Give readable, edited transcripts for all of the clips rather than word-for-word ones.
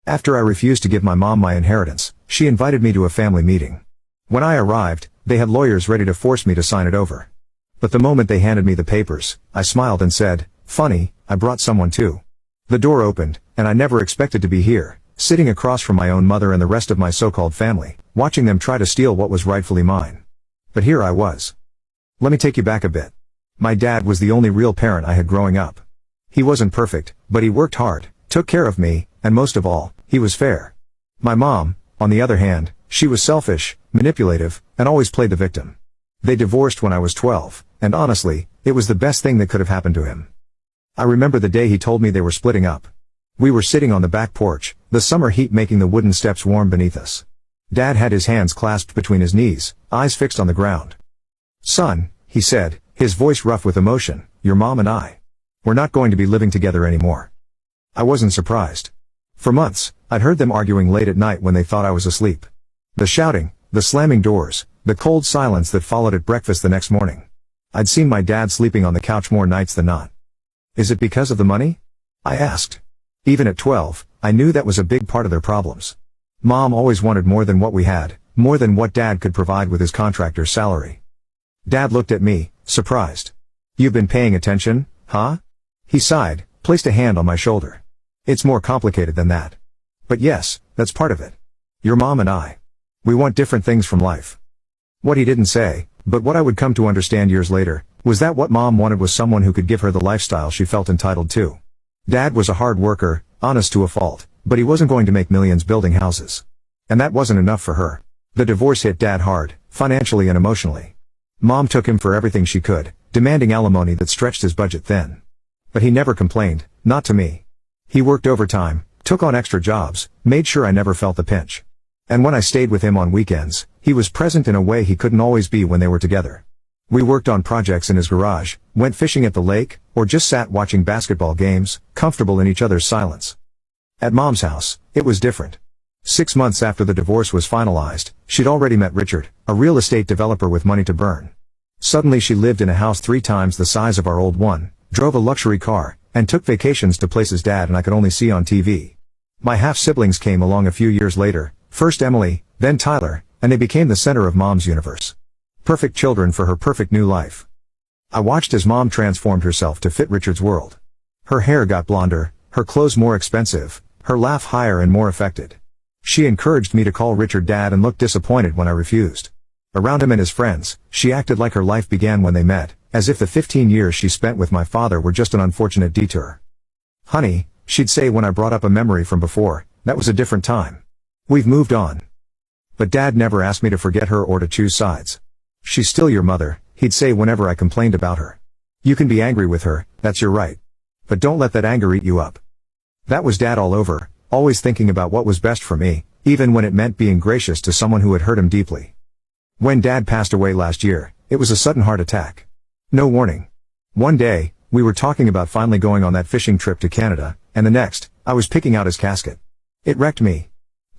After I refused to give my mom my inheritance, she invited me to a family meeting. When I arrived, they had lawyers ready to force me to sign it over. But the moment they handed me the papers, I smiled and said, "Funny, I brought someone too." The door opened, and I never expected to be here, sitting across from my own mother and the rest of my so-called family, watching them try to steal what was rightfully mine. But here I was. Let me take you back a bit. My dad was the only real parent I had growing up. He wasn't perfect, but he worked hard, took care of me, and most of all, he was fair. My mom, on the other hand, she was selfish, manipulative, and always played the victim. They divorced when I was 12, and honestly, it was the best thing that could have happened to him. I remember the day he told me they were splitting up. We were sitting on the back porch, the summer heat making the wooden steps warm beneath us. Dad had his hands clasped between his knees, eyes fixed on the ground. "Son," he said, his voice rough with emotion, "your mom and I, we're not going to be living together anymore." I wasn't surprised. For months, I'd heard them arguing late at night when they thought I was asleep. The shouting, the slamming doors, the cold silence that followed at breakfast the next morning. I'd seen my dad sleeping on the couch more nights than not. Is it because of the money? I asked. Even at 12, I knew that was a big part of their problems. Mom always wanted more than what we had, more than what Dad could provide with his contractor's salary. Dad looked at me, surprised. "You've been paying attention, huh?" He sighed, placed a hand on my shoulder. "It's more complicated than that. But yes, that's part of it. Your mom and I, we want different things from life." What he didn't say, but what I would come to understand years later, was that what Mom wanted was someone who could give her the lifestyle she felt entitled to. Dad was a hard worker, honest to a fault, but he wasn't going to make millions building houses. And that wasn't enough for her. The divorce hit Dad hard, financially and emotionally. Mom took him for everything she could, demanding alimony that stretched his budget thin. But he never complained, not to me. He worked overtime, took on extra jobs, made sure I never felt the pinch. And when I stayed with him on weekends, he was present in a way he couldn't always be when they were together. We worked on projects in his garage, went fishing at the lake, or just sat watching basketball games, comfortable in each other's silence. At Mom's house, it was different. 6 months after the divorce was finalized, she'd already met Richard, a real estate developer with money to burn. Suddenly she lived in a house 3 times the size of our old one, drove a luxury car, and took vacations to places Dad and I could only see on TV. My half-siblings came along a few years later, first Emily, then Tyler, and they became the center of Mom's universe. Perfect children for her perfect new life. I watched as Mom transformed herself to fit Richard's world. Her hair got blonder, her clothes more expensive, her laugh higher and more affected. She encouraged me to call Richard Dad and looked disappointed when I refused. Around him and his friends, she acted like her life began when they met, as if the 15 years she spent with my father were just an unfortunate detour. "Honey," she'd say when I brought up a memory from before, "that was a different time. We've moved on." But Dad never asked me to forget her or to choose sides. "She's still your mother," he'd say whenever I complained about her. "You can be angry with her, that's your right. But don't let that anger eat you up." That was Dad all over, always thinking about what was best for me, even when it meant being gracious to someone who had hurt him deeply. When Dad passed away last year, it was a sudden heart attack. No warning. One day, we were talking about finally going on that fishing trip to Canada, and the next, I was picking out his casket. It wrecked me.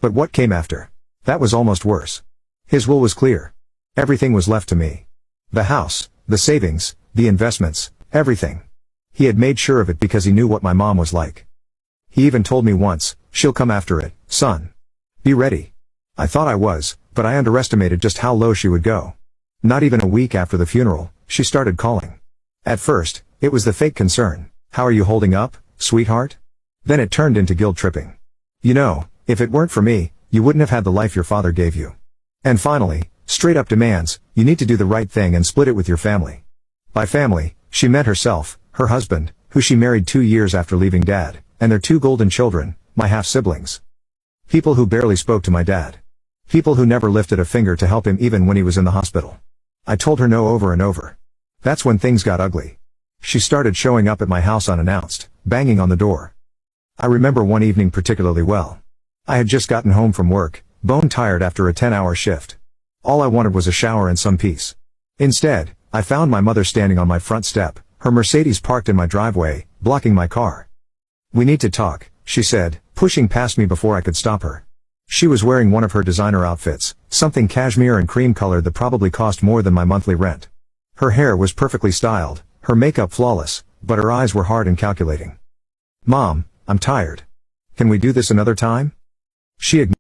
But what came after? That was almost worse. His will was clear. Everything was left to me. The house, the savings, the investments, everything. He had made sure of it because he knew what my mom was like. He even told me once, "She'll come after it, son. Be ready." I thought I was, but I underestimated just how low she would go. Not even a week after the funeral, she started calling. At first, it was the fake concern. "How are you holding up, sweetheart?" Then it turned into guilt-tripping. "You know, if it weren't for me, you wouldn't have had the life your father gave you." And finally, straight-up demands, "You need to do the right thing and split it with your family." By family, she meant herself, her husband, who she married 2 years after leaving Dad, and their 2 golden children, my half-siblings. People who barely spoke to my dad. People who never lifted a finger to help him even when he was in the hospital. I told her no over and over. That's when things got ugly. She started showing up at my house unannounced, banging on the door. I remember one evening particularly well. I had just gotten home from work, bone-tired after a 10-hour shift. All I wanted was a shower and some peace. Instead, I found my mother standing on my front step, her Mercedes parked in my driveway, blocking my car. "We need to talk," she said, pushing past me before I could stop her. She was wearing one of her designer outfits, something cashmere and cream colored that probably cost more than my monthly rent. Her hair was perfectly styled, her makeup flawless, but her eyes were hard and calculating. "Mom, I'm tired. Can we do this another time?" She ignored